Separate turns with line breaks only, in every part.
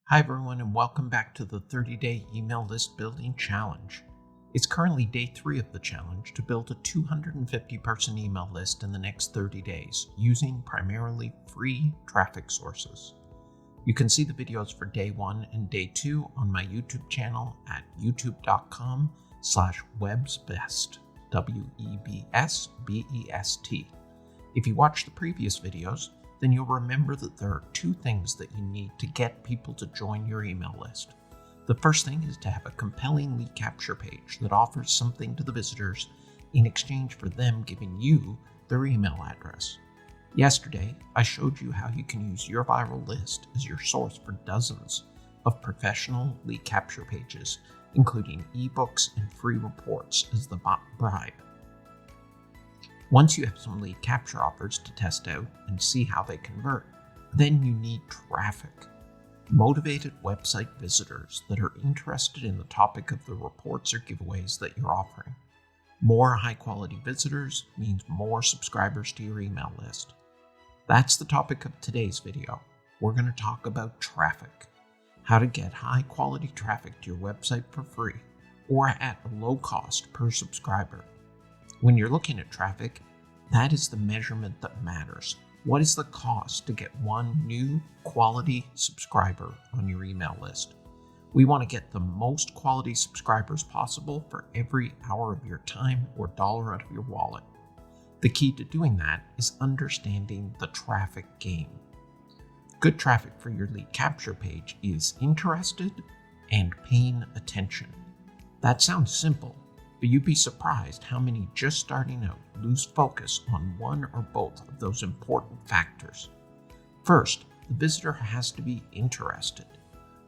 Hi everyone, and welcome back to the 30-day email list building challenge. It's currently day 3 of the challenge to build a 250-person email list in the next 30 days using primarily free traffic sources. You can see the videos for day 1 and day 2 on my YouTube channel at youtube.com/websbest, WEBSBEST. If you watch the previous videos, then you'll remember that there are 2 things that you need to get people to join your email list. The first thing is to have a compelling lead capture page that offers something to the visitors in exchange for them giving you their email address. Yesterday, I showed you how you can use your viral list as your source for dozens of professional lead capture pages, including ebooks and free reports as the bribe. Once you have some lead capture offers to test out and see how they convert, then you need traffic. Motivated website visitors that are interested in the topic of the reports or giveaways that you're offering. More high-quality visitors means more subscribers to your email list. That's the topic of today's video. We're going to talk about traffic. How to get high-quality traffic to your website for free or at a low cost per subscriber. When you're looking at traffic, that is the measurement that matters. What is the cost to get one new quality subscriber on your email list? We want to get the most quality subscribers possible for every hour of your time or dollar out of your wallet. The key to doing that is understanding the traffic game. Good traffic for your lead capture page is interested and paying attention. That sounds simple, but you'd be surprised how many just starting out lose focus on one or both of those important factors. First, the visitor has to be interested.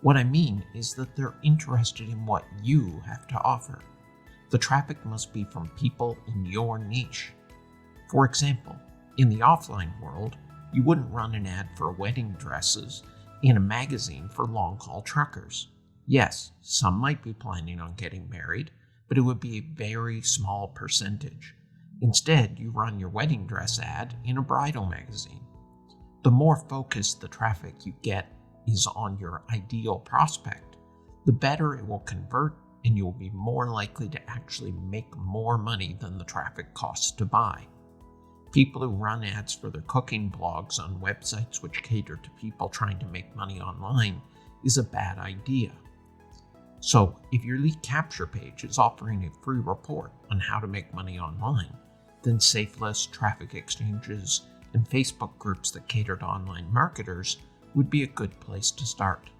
What I mean is that they're interested in what you have to offer. The traffic must be from people in your niche. For example, in the offline world, you wouldn't run an ad for wedding dresses in a magazine for long-haul truckers. Yes, some might be planning on getting married, but it would be a very small percentage. Instead, you run your wedding dress ad in a bridal magazine. The more focused the traffic you get is on your ideal prospect, the better it will convert and you will be more likely to actually make more money than the traffic costs to buy. People who run ads for their cooking blogs on websites which cater to people trying to make money online is a bad idea. So, if your lead capture page is offering a free report on how to make money online, then safe list, traffic exchanges, and Facebook groups that cater to online marketers would be a good place to start.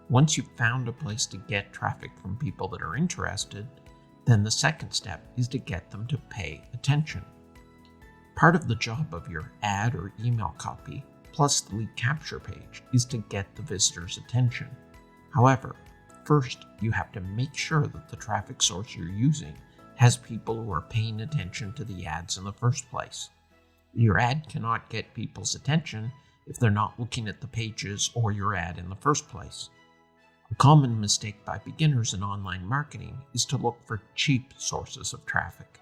Once you've found a place to get traffic from people that are interested, then the second step is to get them to pay attention. Part of the job of your ad or email copy, plus the lead capture page, is to get the visitor's attention. However, first, you have to make sure that the traffic source you're using has people who are paying attention to the ads in the first place. Your ad cannot get people's attention if they're not looking at the pages or your ad in the first place. A common mistake by beginners in online marketing is to look for cheap sources of traffic.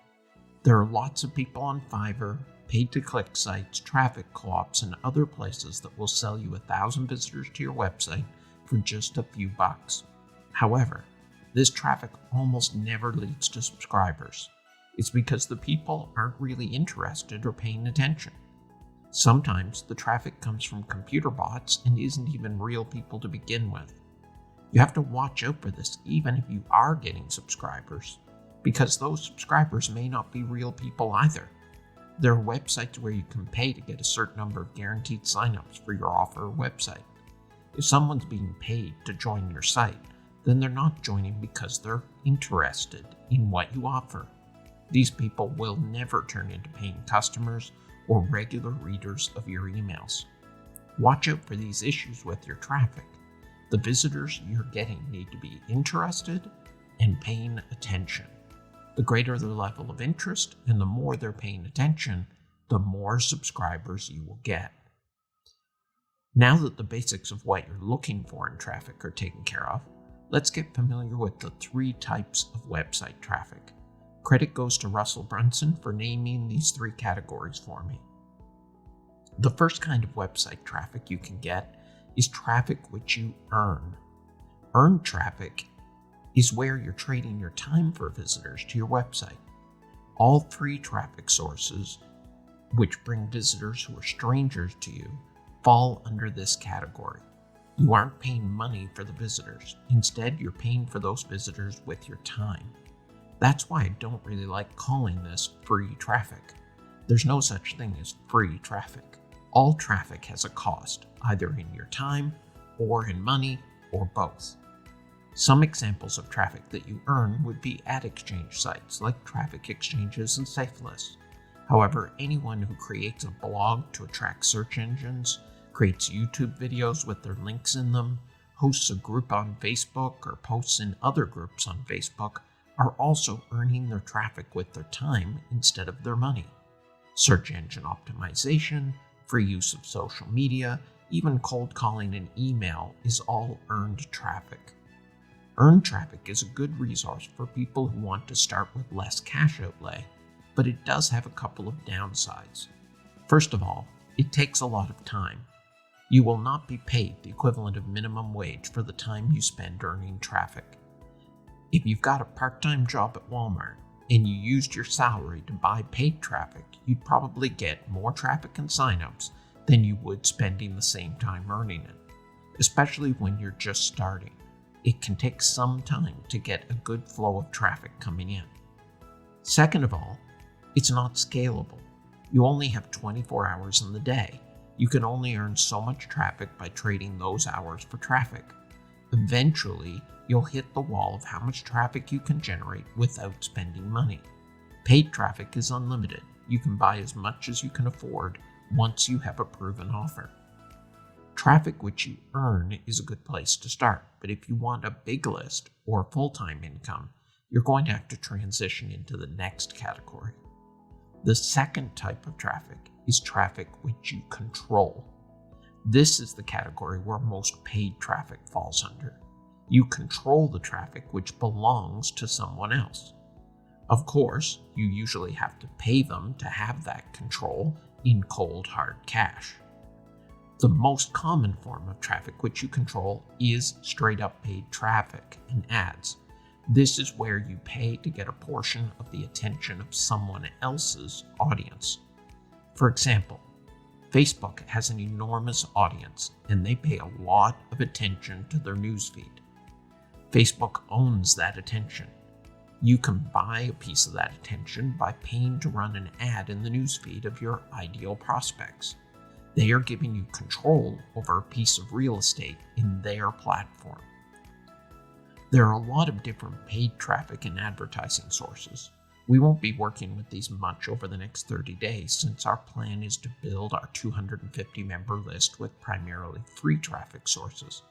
There are lots of people on Fiverr, paid-to-click sites, traffic co-ops, and other places that will sell you 1,000 visitors to your website for just a few bucks. However, this traffic almost never leads to subscribers. It's because the people aren't really interested or paying attention. Sometimes the traffic comes from computer bots and isn't even real people to begin with. You have to watch out for this even if you are getting subscribers, because those subscribers may not be real people either. There are websites where you can pay to get a certain number of guaranteed signups for your offer or website. If someone's being paid to join your site, then they're not joining because they're interested in what you offer. These people will never turn into paying customers or regular readers of your emails. Watch out for these issues with your traffic. The visitors you're getting need to be interested and paying attention. The greater their level of interest and the more they're paying attention, the more subscribers you will get. Now that the basics of what you're looking for in traffic are taken care of, let's get familiar with the 3 types of website traffic. Credit goes to Russell Brunson for naming these 3 categories for me. The first kind of website traffic you can get is traffic which you earn. Earned traffic is where you're trading your time for visitors to your website. All three traffic sources, which bring visitors who are strangers to you, fall under this category. You aren't paying money for the visitors. Instead, you're paying for those visitors with your time. That's why I don't really like calling this free traffic. There's no such thing as free traffic. All traffic has a cost, either in your time, or in money, or both. Some examples of traffic that you earn would be ad exchange sites like traffic exchanges and safe lists. However, anyone who creates a blog to attract search engines, creates YouTube videos with their links in them, hosts a group on Facebook, or posts in other groups on Facebook are also earning their traffic with their time instead of their money. Search engine optimization, free use of social media, even cold calling and email is all earned traffic. Earned traffic is a good resource for people who want to start with less cash outlay, but it does have a couple of downsides. First of all, it takes a lot of time. You will not be paid the equivalent of minimum wage for the time you spend earning traffic. If you've got a part-time job at Walmart and you used your salary to buy paid traffic, you'd probably get more traffic and signups than you would spending the same time earning it, especially when you're just starting. It can take some time to get a good flow of traffic coming in. Second of all, it's not scalable. You only have 24 hours in the day. You can only earn so much traffic by trading those hours for traffic. Eventually, you'll hit the wall of how much traffic you can generate without spending money. Paid traffic is unlimited. You can buy as much as you can afford once you have a proven offer. Traffic which you earn is a good place to start, but if you want a big list or full-time income, you're going to have to transition into the next category. The second type of traffic is traffic which you control. This is the category where most paid traffic falls under. You control the traffic which belongs to someone else. Of course, you usually have to pay them to have that control in cold, hard cash. The most common form of traffic which you control is straight up paid traffic and ads. This is where you pay to get a portion of the attention of someone else's audience. For example, Facebook has an enormous audience and they pay a lot of attention to their newsfeed. Facebook owns that attention. You can buy a piece of that attention by paying to run an ad in the newsfeed of your ideal prospects. They are giving you control over a piece of real estate in their platform. There are a lot of different paid traffic and advertising sources. We won't be working with these much over the next 30 days since our plan is to build our 250 member list with primarily free traffic sources.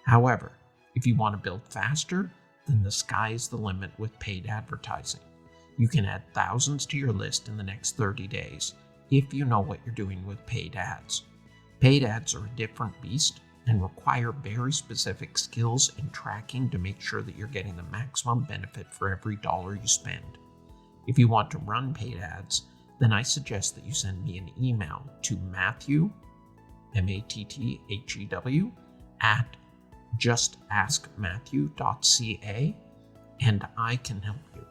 However, if you want to build faster, then the sky is the limit with paid advertising. You can add thousands to your list in the next 30 days if you know what you're doing with paid ads. Paid ads are a different beast and require very specific skills and tracking to make sure that you're getting the maximum benefit for every dollar you spend. If you want to run paid ads, then I suggest that you send me an email to Matthew, Mathew, at justaskmatthew.ca, and I can help you.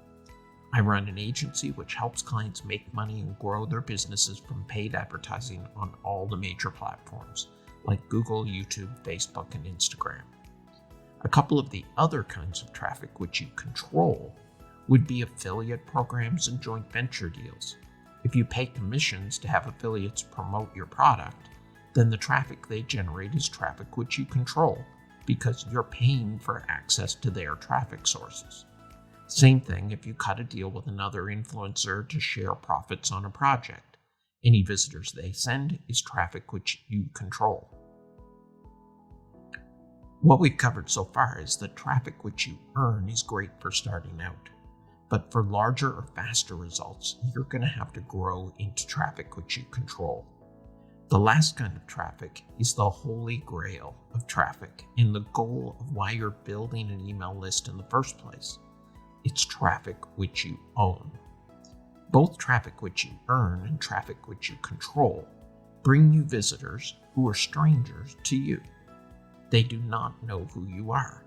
I run an agency which helps clients make money and grow their businesses from paid advertising on all the major platforms, like Google, YouTube, Facebook, and Instagram. A couple of the other kinds of traffic which you control would be affiliate programs and joint venture deals. If you pay commissions to have affiliates promote your product, then the traffic they generate is traffic which you control because you're paying for access to their traffic sources. Same thing if you cut a deal with another influencer to share profits on a project. Any visitors they send is traffic which you control. What we've covered so far is that traffic which you earn is great for starting out. But for larger or faster results, you're going to have to grow into traffic which you control. The last kind of traffic is the holy grail of traffic and the goal of why you're building an email list in the first place. It's traffic which you own. Both traffic which you earn and traffic which you control bring you visitors who are strangers to you. They do not know who you are.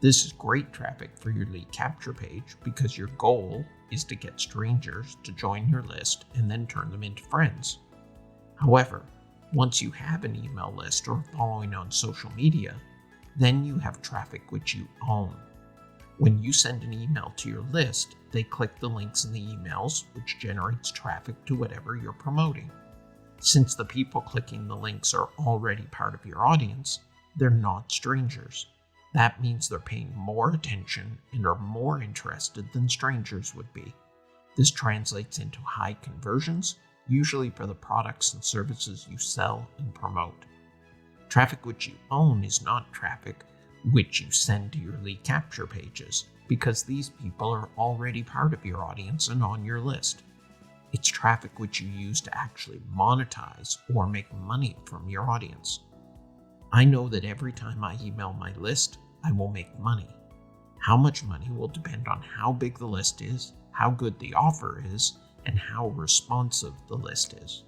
This is great traffic for your lead capture page because your goal is to get strangers to join your list and then turn them into friends. However, once you have an email list or following on social media, then you have traffic which you own. When you send an email to your list, they click the links in the emails, which generates traffic to whatever you're promoting. Since the people clicking the links are already part of your audience, they're not strangers. That means they're paying more attention and are more interested than strangers would be. This translates into high conversions, usually for the products and services you sell and promote. Traffic which you own is not traffic which you send to your lead capture pages, because these people are already part of your audience and on your list. It's traffic which you use to actually monetize or make money from your audience. I know that every time I email my list, I will make money. How much money will depend on how big the list is, how good the offer is, and how responsive the list is.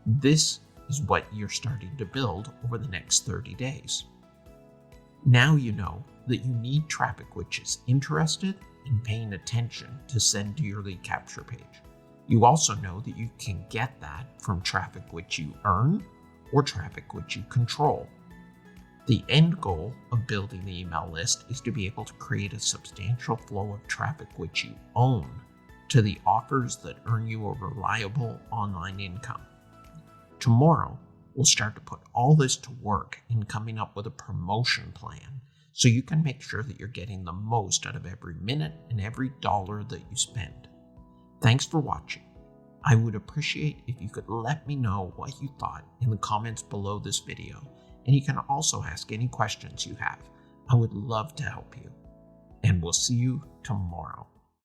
This is what you're starting to build over the next 30 days. Now you know that you need traffic which is interested and paying attention to send to your lead capture page. You also know that you can get that from traffic which you earn or traffic which you control. The end goal of building the email list is to be able to create a substantial flow of traffic which you own to the offers that earn you a reliable online income. Tomorrow, we'll start to put all this to work in coming up with a promotion plan so you can make sure that you're getting the most out of every minute and every dollar that you spend. Thanks for watching. I would appreciate if you could let me know what you thought in the comments below this video, and you can also ask any questions you have. I would love to help you. And we'll see you tomorrow.